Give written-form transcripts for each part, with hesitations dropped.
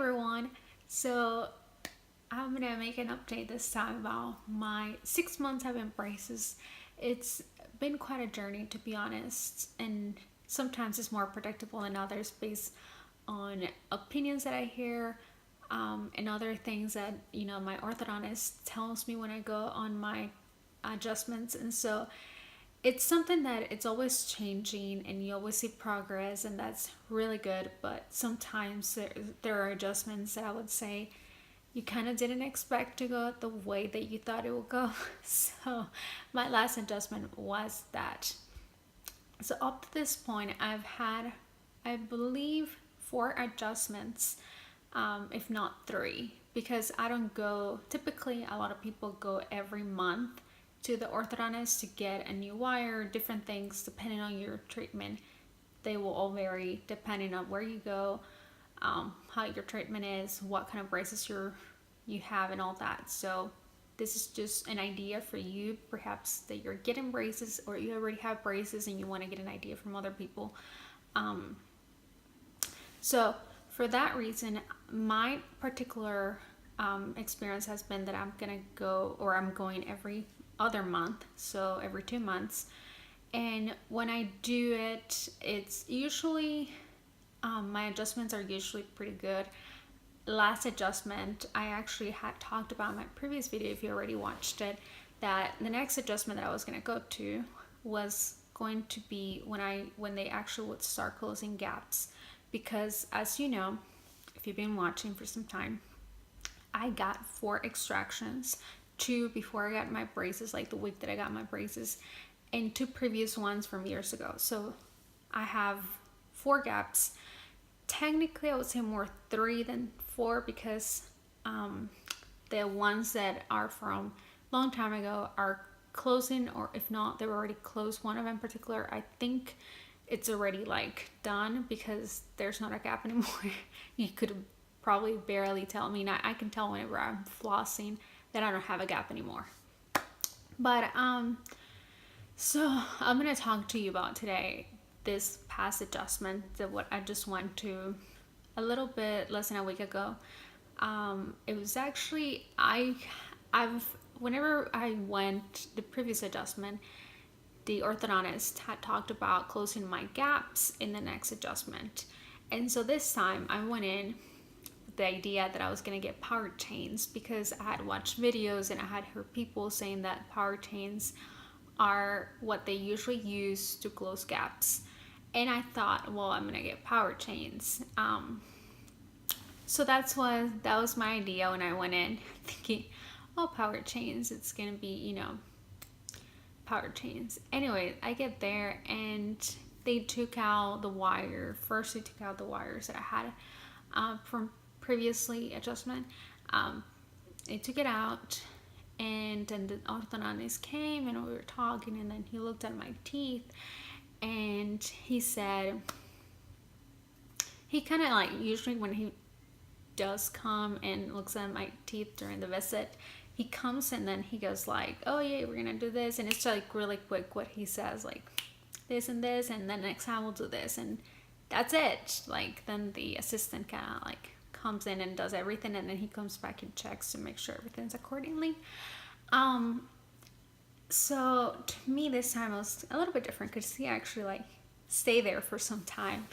everyone. So I'm gonna make an update this time about my 6 months having braces. It's been quite a journey, to be honest, and sometimes it's more predictable than others based on opinions that I hear, and other things that my orthodontist tells me when I go on my adjustments. And so it's something that it's always changing and you always see progress, and that's really good. But sometimes there are adjustments that I would say you kind of didn't expect to go the way that you thought it would go. So my last adjustment was that. So up to this point, I've had, I believe, 4 adjustments, if not 3, because I don't go, typically a lot of people go every month to the orthodontist to get a new wire, different things depending on your treatment. They will all vary depending on where you go, how your treatment is, what kind of braces you have, and all that. So this is just an idea for you, perhaps that you're getting braces or you already have braces and you want to get an idea from other people. So for that reason, my particular experience has been that I'm going every other month, so every 2 months. And when I do it, it's usually my adjustments are usually pretty good. Last adjustment, I actually had talked about in my previous video, if you already watched it, that the next adjustment that I was going to go to was going to be when they actually would start closing gaps. Because as you know, if you've been watching for some time, I got 4 extractions, 2 before I got my braces, like the week that I got my braces, and 2 previous ones from years ago. So I have 4 gaps. Technically, I would say more 3 than 4, because the ones that are from long time ago are closing, or if not, they were already closed. One of them in particular, I think it's already like done because there's not a gap anymore. You could probably barely tell. I mean, I can tell whenever I'm flossing that I don't have a gap anymore. But so I'm gonna talk to you about today this past adjustment that what I just went to a little bit less than a week ago. It was actually whenever I went the previous adjustment, the orthodontist had talked about closing my gaps in the next adjustment. And so this time I went in with the idea that I was going to get power chains, because I had watched videos and I had heard people saying that power chains are what they usually use to close gaps. And I thought, well, I'm going to get power chains. So that was my idea when I went in, thinking, oh, power chains, it's going to be, power chains. Anyway, I get there and they took out the wire. First, they took out the wires that I had from previously adjustment. They took it out, and then the orthodontist came and we were talking, and then he looked at my teeth and he said, he kind of like, usually when he does come and looks at my teeth during the visit, he comes and then he goes like, oh yeah, we're gonna do this, and it's like really quick what he says, like this and this, and then next time we'll do this, and that's it. Like then the assistant kind of like comes in and does everything, and then he comes back and checks to make sure everything's accordingly. So to me this time it was a little bit different, because he actually like stayed there for some time,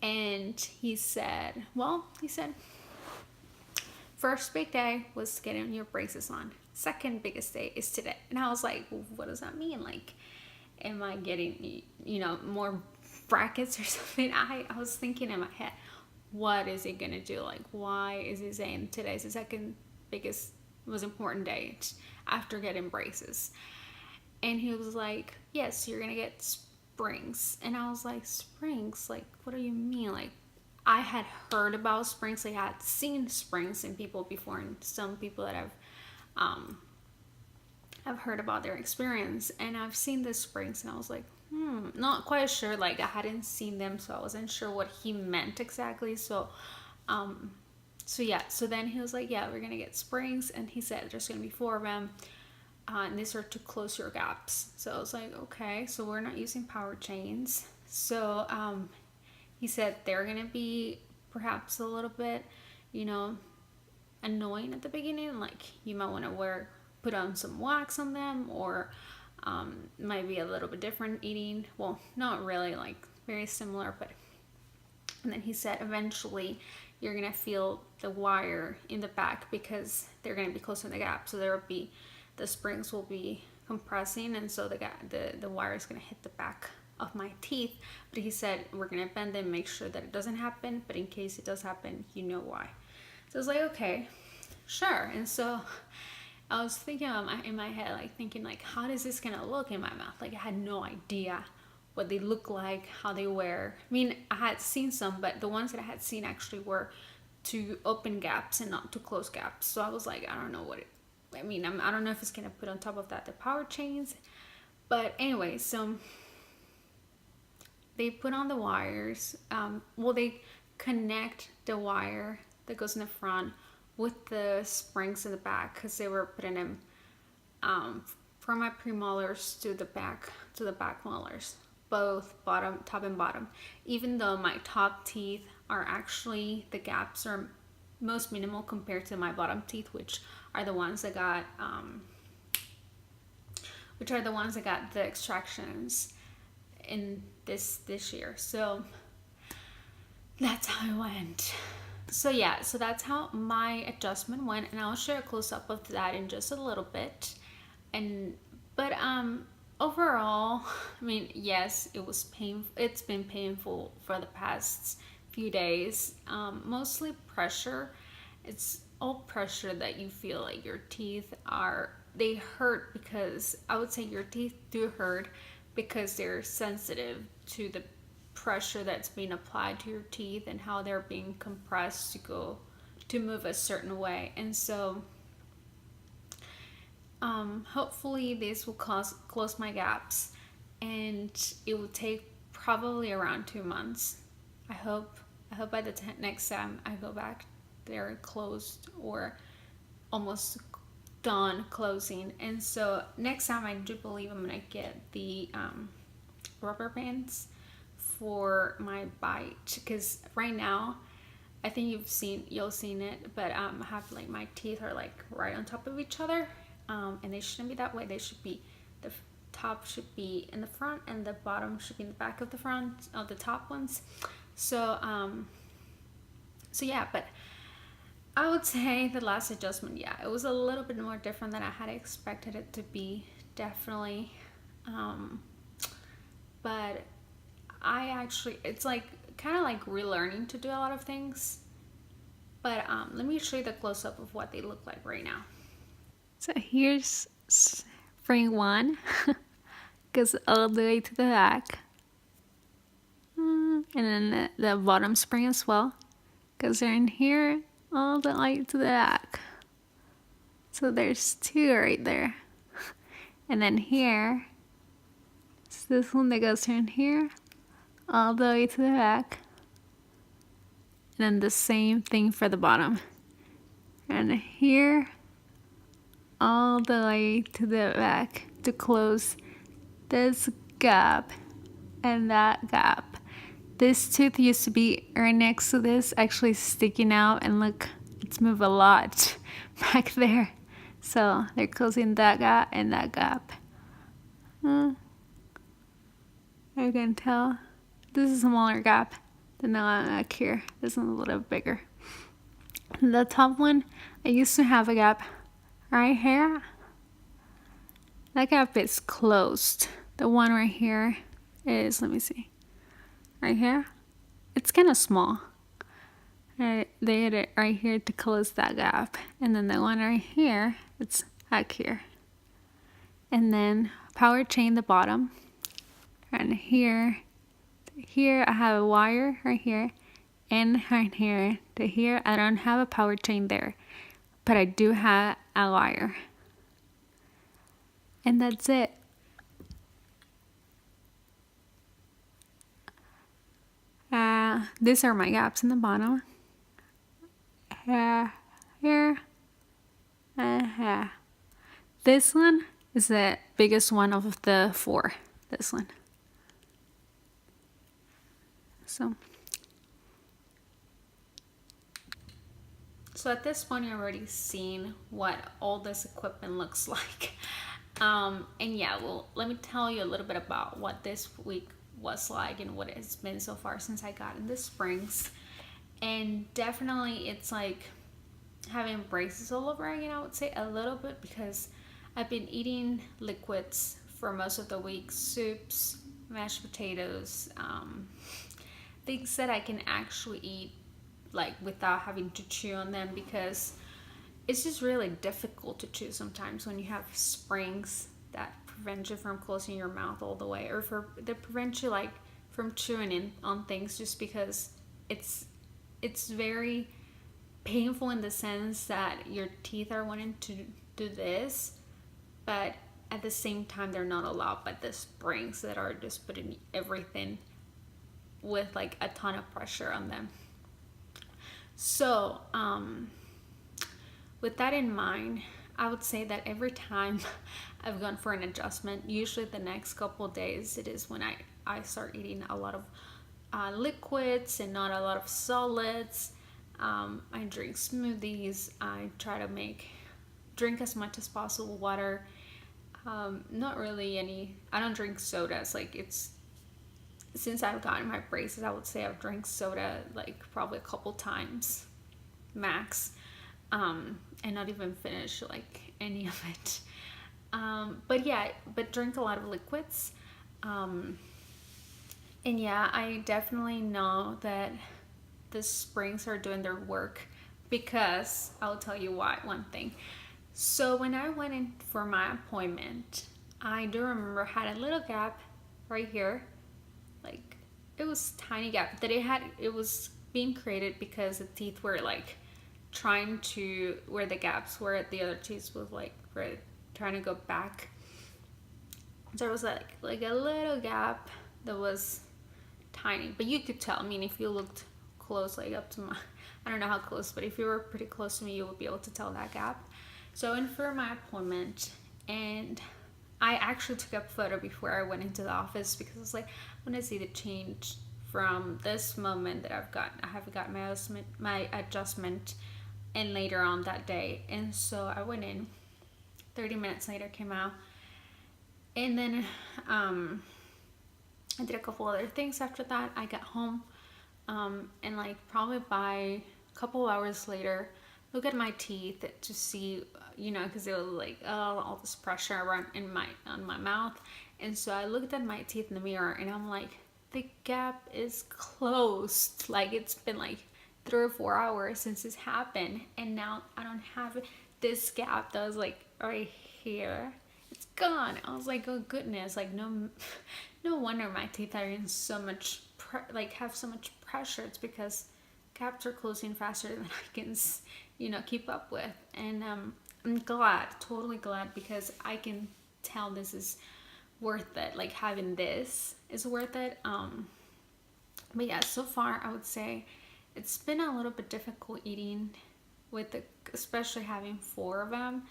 and he said, first big day was getting your braces on. Second biggest day is today. And I was like, well, what does that mean? Like, am I getting, more brackets or something? I was thinking in my head, what is he gonna do? Like, why is he saying today's the second biggest, most important day after getting braces? And he was like, yes, you're gonna get springs. And I was like, springs? Like, what do you mean? Like, I had heard about springs. I had seen springs in people before, and some people that I've heard about their experience, and I've seen the springs, and I was like, not quite sure. Like, I hadn't seen them, so I wasn't sure what he meant exactly. So then he was like, yeah, we're gonna get springs, and he said there's gonna be 4 of them, and these are to close your gaps. So I was like, okay, so we're not using power chains. So he said they're gonna be perhaps a little bit, you know, annoying at the beginning. Like you might want to put on some wax on them, or might be a little bit different eating. Well, not really, like very similar, but. And then he said eventually you're gonna feel the wire in the back because they're gonna be close to the gap. So the springs will be compressing, and so the wire is gonna hit the back of my teeth. But he said we're gonna bend them, make sure that it doesn't happen. But in case it does happen, you know why. So I was like, okay, sure. And so I was thinking in my head, like thinking like, how is this gonna look in my mouth? Like I had no idea what they look like, how they wear. I mean, I had seen some, but the ones that I had seen actually were to open gaps and not to close gaps. So I was like, I don't know I don't know if it's gonna put on top of that the power chains. But anyway, so they put on the wires. They connect the wire that goes in the front with the springs in the back, because they were putting them from my premolars to the back molars, both top and bottom. Even though my top teeth are actually, the gaps are most minimal compared to my bottom teeth, which are the ones that got the extractions in this year. So that's how it went. So yeah, so that's how my adjustment went, and I'll share a close-up of that in just a little bit. But overall, I mean, yes, it was painful. It's been painful for the past few days. Mostly pressure. It's all pressure that you feel like your teeth they hurt, because I would say your teeth do hurt because they're sensitive to the pressure that's being applied to your teeth and how they're being compressed to move a certain way. And so hopefully this will close my gaps, and it will take probably around 2 months. I hope by the next time I go back, they're closed or almost done closing. And so next time, I do believe I'm gonna get the rubber bands for my bite, because right now, I think you'll seen it, but I have like my teeth are like right on top of each other, and they shouldn't be that way. They should be, the top should be in the front and the bottom should be in the back of the top ones. So yeah, but I would say the last adjustment, yeah, it was a little bit more different than I had expected it to be, definitely. But it's like kind of like relearning to do a lot of things. But let me show you the close-up of what they look like right now. So here's spring 1, goes all the way to the back, and then the bottom spring as well, goes in here all the way to the back. So there's 2 right there. And then here, it's this one that goes in here all the way to the back. And then the same thing for the bottom. And here, all the way to the back to close this gap and that gap. This tooth used to be right next to this, actually sticking out, and look, it's moved a lot back there. So they're closing that gap and that gap. You can tell this is a smaller gap than the one back here. This one's a little bigger. The top one, I used to have a gap right here. That gap is closed. The one right here is, let me see, right here. It's kind of small. They had it right here to close that gap. And then the one right here, it's back here. And then power chain the bottom. And here I have a wire right here. And right here to here, I don't have a power chain there. But I do have a wire. And that's it. These are my gaps in the bottom. Here. This one is the biggest one of the 4. This one. So So at this point, you've already seen what all this equipment looks like. And yeah, well, let me tell you a little bit about what this week was like and what it's been so far since I got in the Springs. And definitely it's like having braces all over again, I would say, a little bit, because I've been eating liquids for most of the week, soups, mashed potatoes, things that I can actually eat like without having to chew on them, because it's just really difficult to chew sometimes when you have springs that prevent you from closing your mouth all the way, or that prevent you like from chewing in on things, just because it's very painful in the sense that your teeth are wanting to do this, but at the same time they're not allowed by the springs that are just putting everything with like a ton of pressure on them. So with that in mind, I would say that every time I've gone for an adjustment, usually the next couple of days, it is when I start eating a lot of liquids and not a lot of solids. I drink smoothies. I try to drink as much as possible water. Not really I don't drink sodas. Like, since I've gotten my braces, I would say I've drank soda like probably a couple times max, and not even finish like any of it. But drink a lot of liquids. And yeah, I definitely know that the springs are doing their work, because I'll tell you why. One thing. So when I went in for my appointment, I do remember I had a little gap right here. Like, it was a tiny gap that it was being created because the teeth were like trying to, where the gaps were, the other teeth was like trying to go back. So it was like a little gap that was tiny, but you could tell. I mean, if you looked close, like up to I don't know how close, but if you were pretty close to me, you would be able to tell that gap. So I went for my appointment, and I actually took a photo before I went into the office, because I was like, I want to see the change from this moment that I have got my adjustment, and later on that day. And so I went in. 30 minutes later, came out, and then I did a couple other things after that. I got home, and like probably by a couple hours later, look at my teeth to see, because it was like, oh, all this pressure around on my mouth. And so I looked at my teeth in the mirror, and I'm like, the gap is closed. Like, it's been like 3 or 4 hours since this happened, and now I don't have this gap that was like right here. It's gone. I was like, oh goodness, like no wonder my teeth are in so much have so much pressure. It's because gaps are closing faster than I can keep up with. And I'm glad, totally glad, because I can tell this is worth it. Like, having this is worth it. But yeah, so far I would say it's been a little bit difficult eating especially having 4 of them.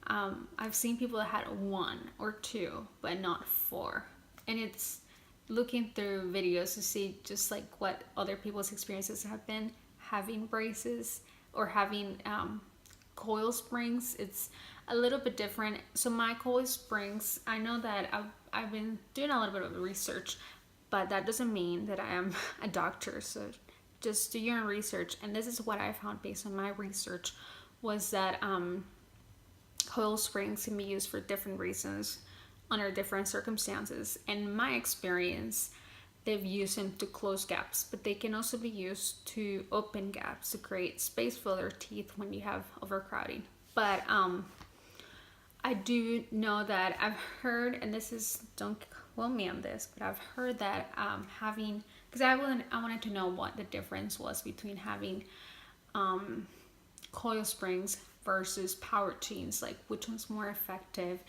I've seen people that had 1 or 2, but not 4. And it's looking through videos to see just like what other people's experiences have been having braces or having coil springs. It's a little bit different. So my coil springs, I know that I've been doing a little bit of research, but that doesn't mean that I am a doctor. So just do your own research. And this is what I found based on my research, was that coil springs can be used for different reasons under different circumstances. In my experience, they've used them to close gaps, but they can also be used to open gaps to create space for their teeth when you have overcrowding. But I do know that I've heard, and don't quote me on this, but I've heard that having, because I wanted to know what the difference was between having coil springs versus power chains, like which one's more effective.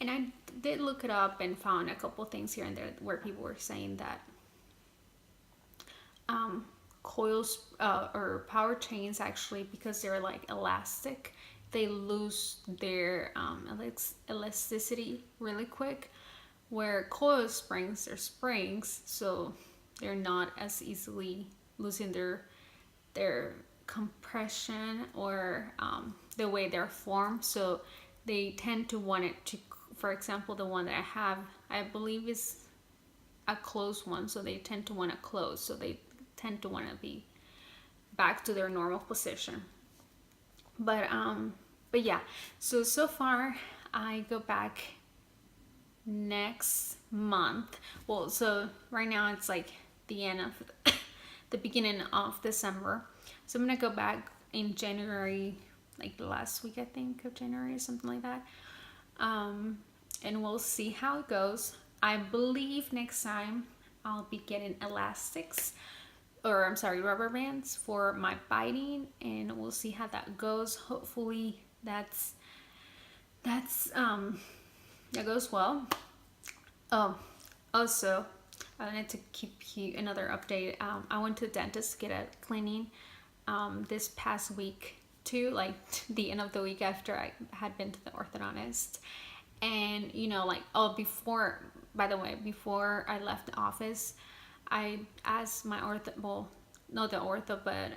And I did look it up and found a couple things here and there where people were saying that coils or power chains, actually, because they're like elastic, they lose their elasticity really quick, where coil springs are springs, so they're not as easily losing their compression or the way they're formed. So they tend to want it to, for example, the one that I have, I believe is a closed one. So they tend to want to close. So they tend to want to be back to their normal position. But yeah, so far I go back next month. Well, so right now it's like the end of the beginning of December. So I'm gonna go back in January, like the last week I think of January or something like that. And we'll see how it goes. I believe next time I'll be getting elastics, or I'm sorry, rubber bands for my biting, and we'll see how that goes. Hopefully that goes well. Oh, also, I wanted to keep you another update. I went to the dentist to get a cleaning this past week too, like the end of the week after I had been to the orthodontist. And you know, like, before I left the office, I asked my ortho, not the ortho, but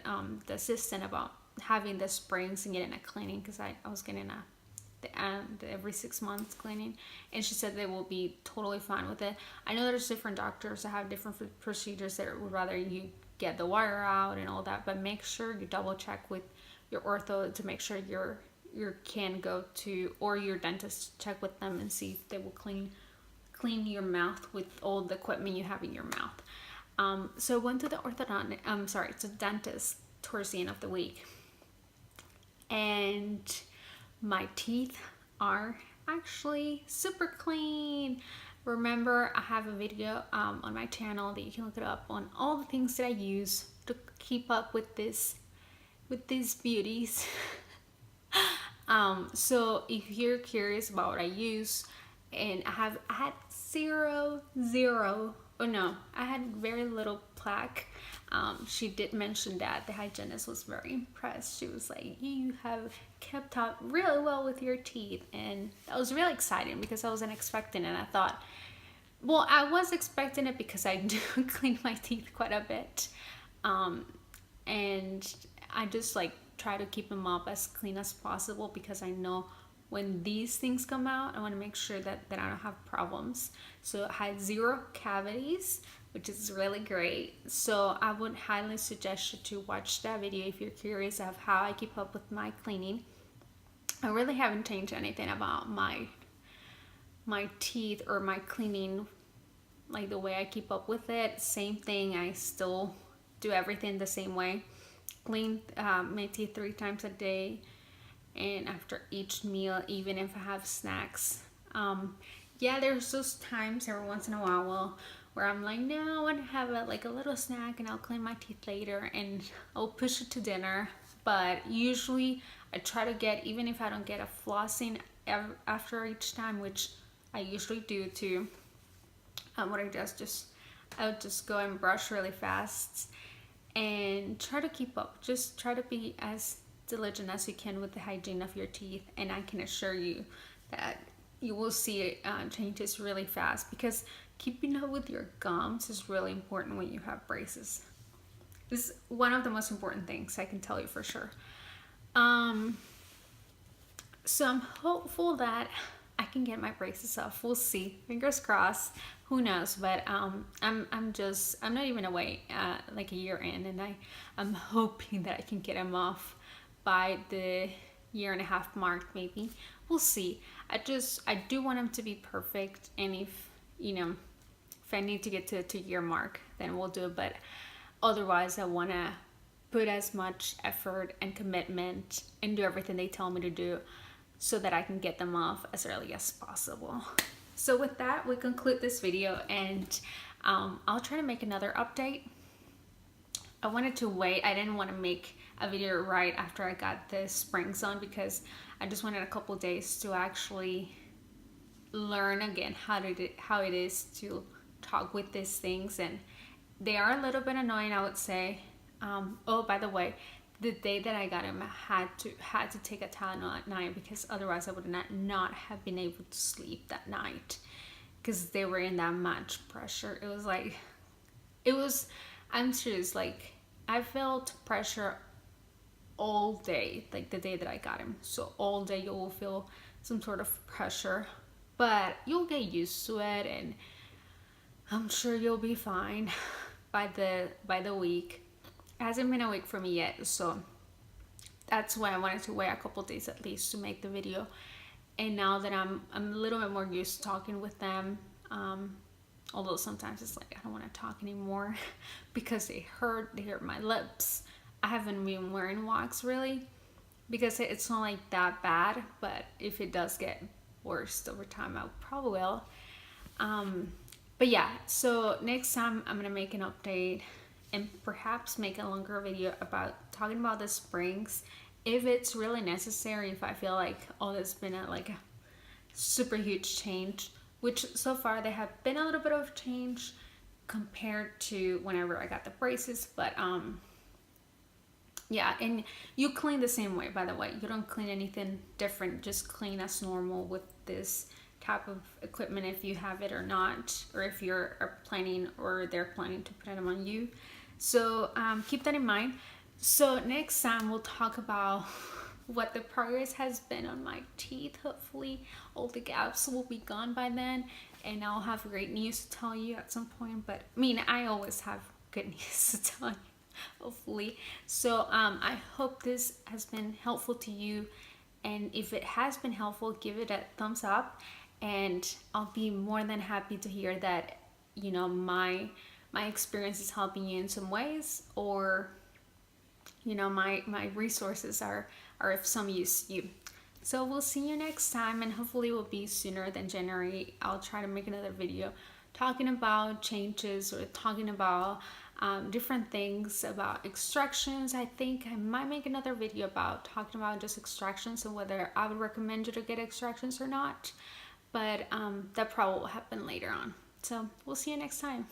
the assistant about having the springs and getting a cleaning, because I was getting the every 6 months cleaning, and she said they will be totally fine with it. I know there's different doctors that have different procedures that would rather you get the wire out and all that, but make sure you double check with your ortho to make sure you can go to, or your dentist, check with them and see if they will clean your mouth with all the equipment you have in your mouth. So I went to the to the dentist towards the end of the week, and my teeth are actually super clean. Remember, I have a video on my channel that you can look it up on all the things that I use to keep up with these beauties. So if you're curious about what I use, and I had I had very little plaque. She did mention that the hygienist was very impressed. She was like, you have kept up really well with your teeth, and that was really exciting because I wasn't expecting it. I thought, well, I was expecting it because I do clean my teeth quite a bit, and I just like try to keep them up as clean as possible, because I know when these things come out, I want to make sure that I don't have problems. So I had 0 cavities, which is really great. So I would highly suggest you to watch that video if you're curious of how I keep up with my cleaning. I really haven't changed anything about my teeth or my cleaning, like the way I keep up with it. Same thing, I still do everything the same way. Clean my teeth 3 times a day, and after each meal, even if I have snacks. Yeah, there's those times every once in a while where I'm like, no, I want to have a little snack and I'll clean my teeth later, and I'll push it to dinner. But usually I try to get, even if I don't get a flossing after each time, which I usually do too, what I do is I would just go and brush really fast and try to keep up. Just try to be as diligent as you can with the hygiene of your teeth, and I can assure you that you will see changes really fast, because keeping up with your gums is really important when you have braces. This is one of the most important things, I can tell you for sure. So I'm hopeful that I can get my braces off. We'll see. Fingers crossed. Who knows? But I'm not even away like a year in, and I'm hoping that I can get them off by the 1.5 year mark, maybe. We'll see. I do want them to be perfect, and if I need to get to the 2-year mark, then we'll do it. But otherwise, I want to put as much effort and commitment and do everything they tell me to do, so that I can get them off as early as possible. So with that, we conclude this video, and I'll try to make another update. I wanted to wait. I didn't want to make a video right after I got the springs on, because I just wanted a couple days to actually learn again how it is to talk with these things, and they are a little bit annoying, I would say. Oh, by the way, the day that I got him, I had to take a Tylenol at night, because otherwise I would not have been able to sleep that night, because they were in that much pressure. I'm serious, like I felt pressure all day, like the day that I got him. So all day you will feel some sort of pressure, but you'll get used to it, and I'm sure you'll be fine by the week. It hasn't been a week for me yet, so that's why I wanted to wait a couple days at least to make the video. And now that I'm a little bit more used to talking with them, although sometimes it's like I don't want to talk anymore because they hurt my lips. I haven't been wearing wax really because it's not like that bad, but if it does get worse over time, I probably will. But yeah, so next time I'm gonna make an update and perhaps make a longer video about talking about the springs, if it's really necessary, if I feel like, oh, there's been a super huge change, which so far there have been a little bit of change compared to whenever I got the braces, but yeah, and you clean the same way, by the way. You don't clean anything different, just clean as normal with this type of equipment if you have it or not, or if you're planning or they're planning to put them on you. So keep that in mind. So next time we'll talk about what the progress has been on my teeth. Hopefully all the gaps will be gone by then, and I'll have great news to tell you at some point. But I mean, I always have good news to tell you, hopefully. So I hope this has been helpful to you, and if it has been helpful, give it a thumbs up, and I'll be more than happy to hear that, you know, my experience is helping you in some ways, or you know, my resources are of some use to you. So we'll see you next time, and hopefully it will be sooner than January. I'll try to make another video talking about changes or talking about different things about extractions. I think I might make another video about talking about just extractions and whether I would recommend you to get extractions or not, but that probably will happen later on. So we'll see you next time.